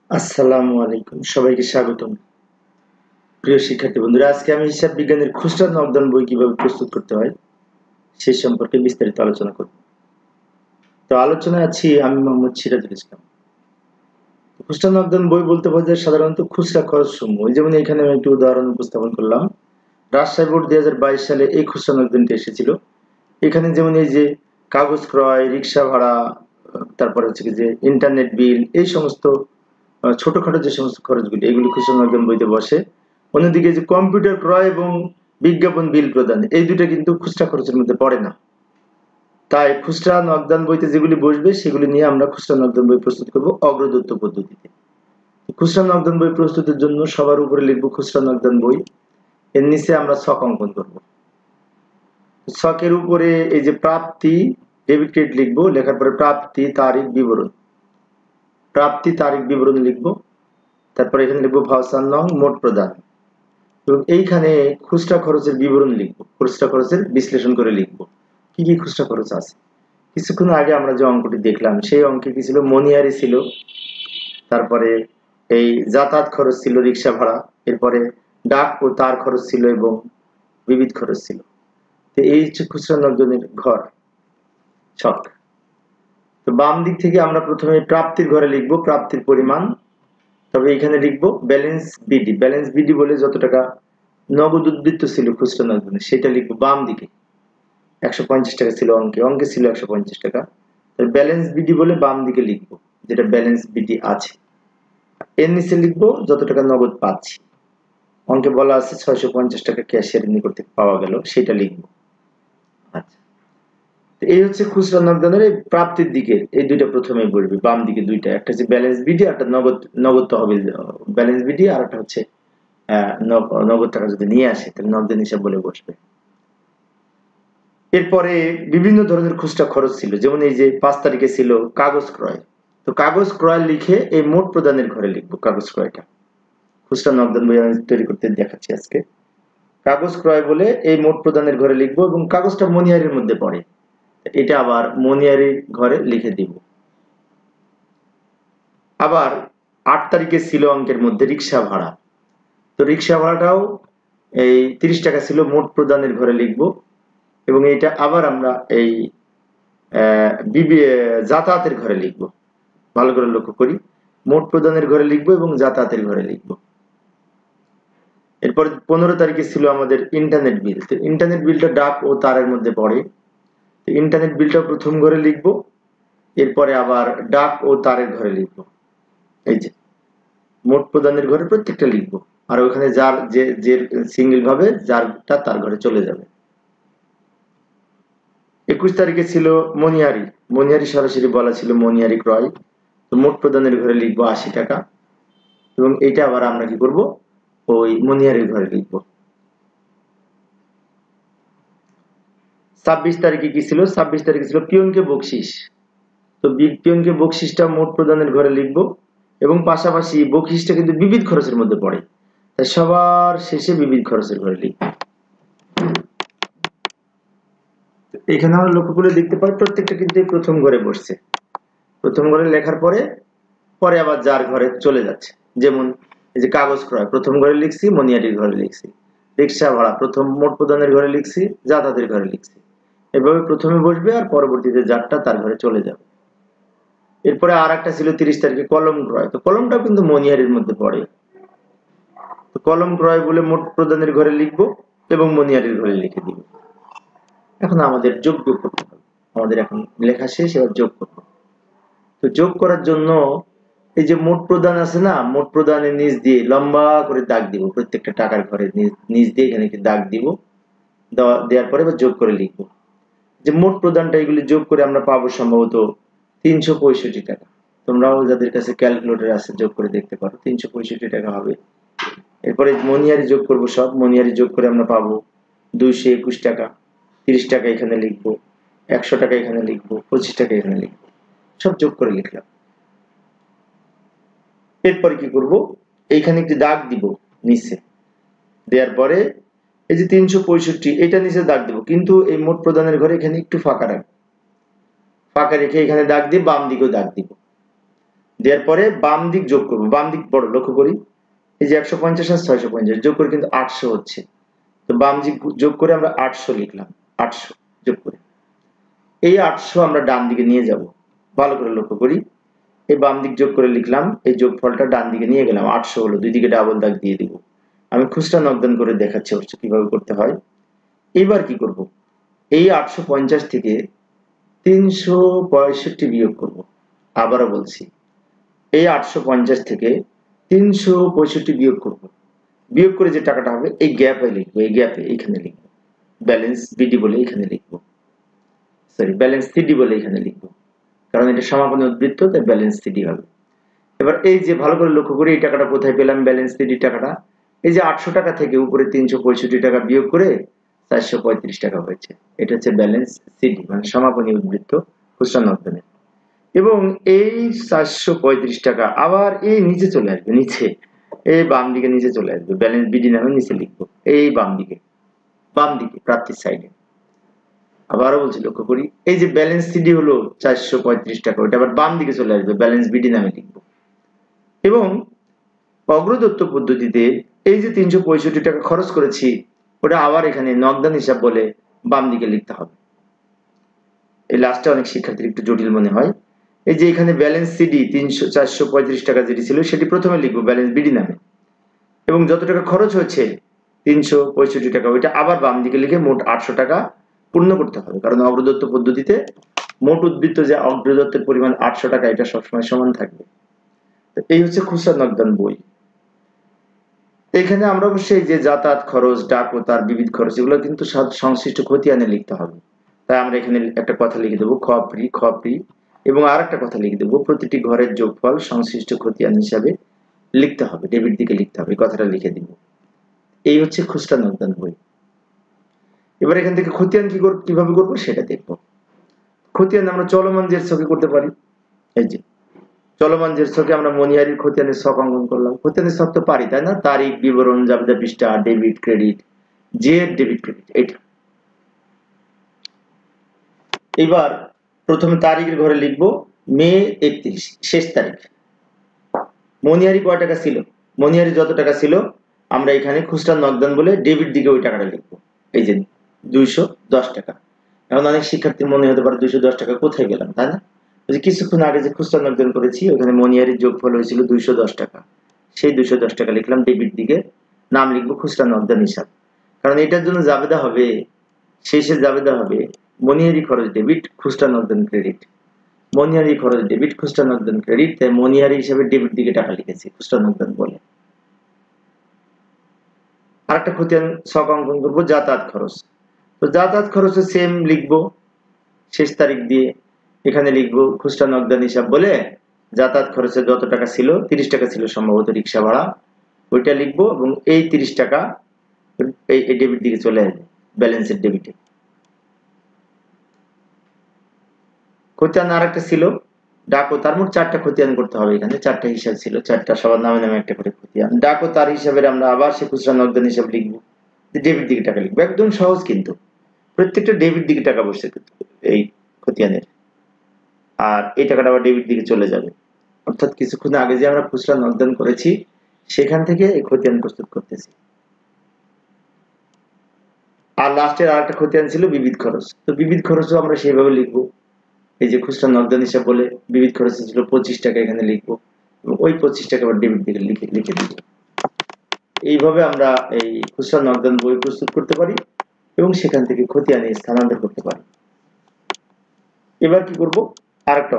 আসসালামু আলাইকুম, সবাইকে স্বাগতম। প্রিয় শিক্ষার্থী বন্ধুরা, আজকে আমি হিসাব বিজ্ঞানের খুচরা নকদান বই কিভাবে প্রস্তুত করতে হয় সেই সম্পর্কে বিস্তারিত আলোচনা করব। তো আলোচনায় আছি আমি মোহাম্মদ সিরাজুল ইসলাম। খুচরা নকদান বই বলতে বোঝায় সাধারণত খুচরা খরচ সমূহ। যেমন এখানে আমি একটি উদাহরণ উপস্থাপন করলাম। রাজশাহী বোর্ড 2022 সালে এই খুচরা নকদানটি এসেছিল। এখানে যেমন এই যে কাগজ ক্রয়, রিক্সা ভাড়া, তারপরে হচ্ছে কি যে ইন্টারনেট বিল, এই সমস্ত ছোটখাটো যে সমস্ত খরচগুলি এগুলি খুচরা নকদান বইতে বসে। অন্যদিকে যে কম্পিউটার ক্রয় এবং বিজ্ঞাপন বিল প্রদান, এই দুটো কিন্তু খুচরা খরচের মধ্যে পড়ে না। তাই খুচরা নকদান বইতে যেগুলি বসবে সেগুলি নিয়ে আমরা খুচরা নকদান বই প্রস্তুত করব অগ্রদত্ত পদ্ধতিতে। খুচরা নকদান বই প্রস্তুতের জন্য সবার উপরে লিখবো খুচরা নকদান বই, এর নিচে আমরা ছক অঙ্কন করব। ছকের উপরে এই যে প্রাপ্তি ডেবিট ক্রেডিট লিখবো, লেখার পরে প্রাপ্তি তারিখ বিবরণ, প্রাপ্তি তারিখ বিবরণ লিখবো। তারপরে এখানে লিখবো ভাউচার নং মোট প্রদান, এবং এইখানে খুচরা খরচের বিবরণ লিখবো, খুচরা খরচের বিশ্লেষণ করে লিখবো কি কি খুচরা খরচ আছে। কিছুক্ষণ আগে আমরা যে অঙ্কটি দেখলাম সেই অঙ্কে কি ছিল, মনিহারি ছিল, তারপরে এই যাতায়াত খরচ ছিল রিক্সা ভাড়া, এরপরে ডাক ও তার খরচ ছিল এবং বিবিধ খরচ ছিল। তো এই হচ্ছে খুচরা নকদানের ঘর ছক। তো বাম দিক থেকে আমরা প্রথমে প্রাপ্তির ঘরে লিখবো প্রাপ্তির পরিমাণ, তবে এখানে লিখবো ব্যালেন্স বিডি। ব্যালেন্স বিডি বলে যত টাকা নগদ উদ্বৃত্ত ছিল খুচরা নকদানে সেটা লিখবো বাম দিকে। 150 টাকা ছিল অঙ্কে ছিল 150 টাকা। ব্যালেন্স বিডি বলে বাম দিকে লিখবো যেটা ব্যালেন্স বিডি আছে। এর নিচে লিখবো যত টাকা নগদ পাচ্ছি। অঙ্কে বলা আছে 650 টাকা ক্যাশিয়ারের নিকট থেকে পাওয়া গেল, সেটা লিখবো। আচ্ছা, এই হচ্ছে খুচরা নকদানের এই প্রাপ্তির দিকে এই দুইটা প্রথমে বলবি, বাম দিকে দুইটা, একটা হচ্ছে ব্যালেন্স বিডি, একটা নগদ নগদ তহবিল ব্যালেন্স বিডি, আর একটা হচ্ছে নগদ টাকা যদি নিয়ে আসে তাহলে নগদান হিসাব বলে বসবে। এরপরে বিভিন্ন ধরনের খুচরা খরচ ছিল, যেমন এই যে 5 তারিখে ছিল কাগজ ক্রয়। তো কাগজ ক্রয় লিখে এই মোট প্রদানের ঘরে লিখবো কাগজ ক্রয়টা। খুচরা নকদান বই আমি তৈরি করতে দেখাচ্ছি আজকে। কাগজ ক্রয় বলে এই মোট প্রদানের ঘরে লিখবো এবং কাগজটা মনিহারির মধ্যে পড়ে, এটা আবার মনিহারির ঘরে লিখে দিব। আবার 8 তারিখে ছিল অঙ্কের মধ্যে রিক্সা ভাড়া। তো রিক্সা ভাড়াটাও এই 30 টাকা ছিল, মোট প্রদানের ঘরে লিখবো এবং এটা আবার আমরা এই যাতায়াতের ঘরে লিখবো। ভালো করে লক্ষ্য করি, মোট প্রদানের ঘরে লিখবো এবং যাতায়াতের ঘরে লিখবো। এরপর 15 তারিখে ছিল আমাদের ইন্টারনেট বিল। তো ইন্টারনেট বিলটা ডাক ও তারের মধ্যে পড়ে, তো ইন্টারনেট বিলটা প্রথম ঘরে লিখবো, এরপরে আবার ডাক ও তারের ঘরে লিখবো। এই যে মোট প্রদানের ঘরে প্রত্যেকটা লিখবো, আর ওখানে যার যে সিঙ্গেল ভাবে যারটা তার ঘরে চলে যাবে। 21 তারিখে ছিল মনিহারি। মনিহারি সরাসরি বলা ছিল মনিহারি ক্রয়। তো মোট প্রদানের ঘরে লিখবো 80 টাকা এবং এটা আবার আমরা কি করব, ওই মনিহারির ঘরে লিখবো। 26 তারিখে কি ছিল, 26 তারিখে ছিল পিয়নকে বকশিস। তো পিয়নকে বকশিসটা মোট প্রদানের ঘরে লিখবো এবং পাশাপাশি বকশিসটা কিন্তু বিবিধ খরচের মধ্যে পড়ে, তাই সবার শেষে বিবিধ খরচের ঘরে লিখবো। এখানে আমরা লক্ষ্য করে দেখতে পাই প্রত্যেকটা কিন্তু প্রথম ঘরে বসছে। প্রথম ঘরে লেখার পরে পরে আবার যার ঘরে চলে যাচ্ছে। যেমন এই যে কাগজ ক্রয় প্রথম ঘরে লিখছি, মনিহারির ঘরে লিখছি। রিক্সা ভাড়া প্রথম মোট প্রদানের ঘরে লিখছি, যাতায়াতের ঘরে লিখছি। এভাবে প্রথমে বসবে আর পরবর্তীতে যারটা তার ঘরে চলে যাবে। এরপরে আর একটা ছিল 30 তারিখে কলম ক্রয়। তো কলমটাও কিন্তু মনিহারির মধ্যে পড়ে। তো কলম ক্রয় বলে মোট প্রদানের ঘরে লিখবো এবং মনিহারির ঘরে লিখে দিব। এখন আমাদের যোগ করতে হবে। আমাদের এখন লেখা শেষ, এবার যোগ করবো। তো যোগ করার জন্য এই যে মোট প্রদান আছে না, মোট প্রদানের নিচ দিয়ে লম্বা করে দাগ দিব, প্রত্যেকটা টাকার ঘরে নিচ দিয়ে এখানে দাগ দিব। দেওয়ার পরে এবার যোগ করে লিখবো যে মোট প্রদানটা, এগুলি যোগ করে আমরা পাবো সম্ভবত 365 টাকা। তোমরাও যাদের কাছে ক্যালকুলেটর আছে যোগ করে দেখতে পারো, 365 টাকা হবে। এরপরে মনিহারি যোগ করব, সব মনিহারি যোগ করে আমরা পাবো 221 টাকা। 30 টাকা এখানে লিখবো, 100 টাকা এখানে লিখবো, 25 টাকা এখানে লিখবো, সব যোগ করে লিখলাম। এরপরে কি করব, এইখানে একটি দাগ দিব নিচে, দেওয়ার পরে এই যে 365 এটা নিচে দাগ দিব, কিন্তু এই মোট প্রদানের ঘরে এখানে একটু ফাঁকা রাখবো। ফাঁকা রেখে এখানে দাগ দিয়ে বাম দিকেও দাগ দিব। দেওয়ার পরে বাম দিক যোগ করব, বাম দিক বড় লক্ষ্য করি, এই যে 150 আর 650 যোগ করে কিন্তু 800 হচ্ছে, তো বাম দিক যোগ করে আমরা 800 লিখলাম, 800 যোগ করে এই 800 আমরা ডান দিকে নিয়ে যাব, ভালো করে লক্ষ্য করি, এই বাম দিক যোগ করে লিখলাম, এই যোগফলটা ডান দিকে নিয়ে গেলাম, 800 হলো, দুই দিকে ডাবল দাগ দিয়ে দিব। আমি খুচরা নকদান করে দেখাচ্ছি অবশ্য কিভাবে করতে হয়। এবার কি করব, এই 850 থেকে 365 বিয়োগ করব, আবারও বলছি এই 850 থেকে 365 বিয়োগ করব, বিয়োগ করে যে টাকাটা হবে এই গ্যাপে লিখবো, এই গ্যাপে এখানে লিখবো, ব্যালেন্স বিডি বলে এখানে লিখবো, সরি ব্যালেন্স সিডি বলে এখানে লিখবো, কারণ এটা সমাপনী উদ্বৃত্ত, তাই ব্যালেন্স সিডি হবে। এবার এই যে ভালো করে লক্ষ্য করি এই টাকাটা কোথায় পেলাম, ব্যালেন্স সিডি টাকাটা এই যে 800 টাকা থেকে উপরে 365 টাকা বিয়োগ করে 435 টাকা হয়েছে, এটা হচ্ছে ব্যালেন্স সিডি মানে সমাপনী উদ্বৃত্ত খুচরা নকদানের। এবং এই 435 টাকা আবার এই নিচে চলে আসবে, নিচে এই বাম দিকে নিচে চলে আসবে, ব্যালেন্স বিডি নামে নিচে লিখবো, এই বাম দিকে প্রাপ্তির সাইডে। আবারও বলছি লক্ষ্য করি, এই যে ব্যালেন্স সিডি হলো 435 টাকা, ওটা আবার বাম দিকে চলে আসবে, ব্যালেন্স বিডি নামে লিখবো। এবং অগ্রদত্ত পদ্ধতিতে এই যে 365 টাকা খরচ করেছি ওটা আবার এখানে নকদান হিসাব বলে বাম দিকে লিখতে হবে। এই লাস্টে অনেক শিক্ষার্থীর একটু জটিল মনে হয়, এই যে এখানে ব্যালেন্স সিডি 435 টাকা যেটি ছিল সেটি প্রথমে লিখবো ব্যালেন্স বিডি নামে, এবং যত টাকা খরচ হয়েছে 365 টাকা ওইটা আবার বাম দিকে লিখে মোট 800 টাকা পূর্ণ করতে হবে, কারণ অগ্রদত্ত পদ্ধতিতে মোট উদ্বৃত্ত যে অগ্রদত্তের পরিমাণ 800 টাকা এটা সবসময় সমান থাকবে। এই হচ্ছে খুচরা নকদান বই। এখানে আমরা অবশ্যই যে যাতায়াত খরচ, ডাক ও তার বিবিধ খরচ এগুলো কিন্তু সংশ্লিষ্ট খতিয়ানে লিখতে হবে, তাই আমরা এখানে একটা কথা লিখে দেবো খপ্রি, এবং আর একটা কথা লিখে দেবো প্রতিটি ঘরের যোগফল সংশ্লিষ্ট খতিয়ান হিসাবে লিখতে হবে, ডেবিট দিকে লিখতে হবে, কথাটা লিখে দিব। এই হচ্ছে খুচরা নকদান বই। এবার এখান থেকে খতিয়ান কিভাবে করবো সেটা দেখবো। খতিয়ান আমরা চলমান জের ছকে করতে পারি, এই যে চলমান জের ছকে আমরা মনিহারির খতিয়ানের ছক অঙ্কন করলাম, খতিয়ানের ছক তো পারি তাই না, তারিখ, বিবরণ, জাবেদা পৃষ্ঠা, ডেবিট ক্রেডিট, জের ডেবিট ক্রেডিট এটা। এবার প্রথমে তারিখের ঘরে লিখবো মে 31 শেষ তারিখ, মনিহারি কয় টাকা ছিল, মনিহারি যত টাকা ছিল আমরা এখানে খুচরা নকদান বলে ডেবিট দিকে ওই টাকাটা লিখবো, এই যে 210 টাকা। এখন অনেক শিক্ষার্থীর মনে হতে পারে 210 টাকা কোথায় গেলাম, তাই না, কিছুক্ষণ আগে যে খুচরা নকদান করেছি ওখানে মনিহারির যোগফল হয়েছিল 210 টাকা, সেই 210 টাকা লিখলাম ডেবিট দিকে, নাম লিখবো খুচরা নকদান হিসাব, কারণ এটার জন্য জাবেদা হবে, শেষে জাবেদা হবে মনিহারি খরচ ডেবিট খুচরা নকদান ক্রেডিট, মনিহারি খরচ ডেবিট খুচরা নকদান ক্রেডিট, তাই মনিহারি হিসাবে ডেবিট দিকে টাকা লিখেছি খুচরা নকদান বলে। আরেকটা খতিয়ান ছক অঙ্কন করবো যাতায়াত খরচ, তো যাতায়াত খরচে সেম লিখবো শেষ তারিখ দিয়ে, এখানে লিখবো খুচরা নকদান হিসাব বলে যাতায়াত খরচে যত টাকা ছিল 30 টাকা ছিল সম্ভবত রিক্সা ভাড়া, ওইটা লিখবো এবং এই 30 টাকা এই ডেবিট দিকে চলে আসবে ব্যালেন্সের ডেবিটে। খতিয়ান আরেকটা ছিল ডাকো, তার মোট 4টা খতিয়ান করতে হবে, এখানে 4টা হিসাব ছিল, 4টা সবার নামে নামে একটা করে খতিয়ান, ডাকো তার হিসাবের আমরা আবার সে খুচরা নকদান হিসাব লিখবো, ডেবিট দিকে টাকা লিখবো, একদম সহজ, কিন্তু প্রত্যেকটা ডেবিট দিকে টাকা বসছে এই খতিয়ানের, আর এই টাকাটা আবার ডেবিট দিকে চলে যাবে, অর্থাৎ কিছুক্ষণ আগে যে আমরা খুচরা নকদান করেছি সেখান থেকে এই খতিয়ান প্রস্তুত করতেছি। আর লাস্টের আরেকটা খতিয়ান ছিল বিবিধ খরচ, তো বিবিধ খরচও আমরা সেইভাবে লিখবো, এই যে খুচরা নকদান হিসাব বলে বিবিধ খরচ ছিল 25 টাকা, এখানে লিখবো এবং ওই 25 টাকা আবার ডেবিট দিকে লিখে দিব। এইভাবে আমরা এই খুচরা নকদান বই প্রস্তুত করতে পারি এবং সেখান থেকে খতিয়ানে স্থানান্তর করতে পারি। এবার কি করব, আরেকটা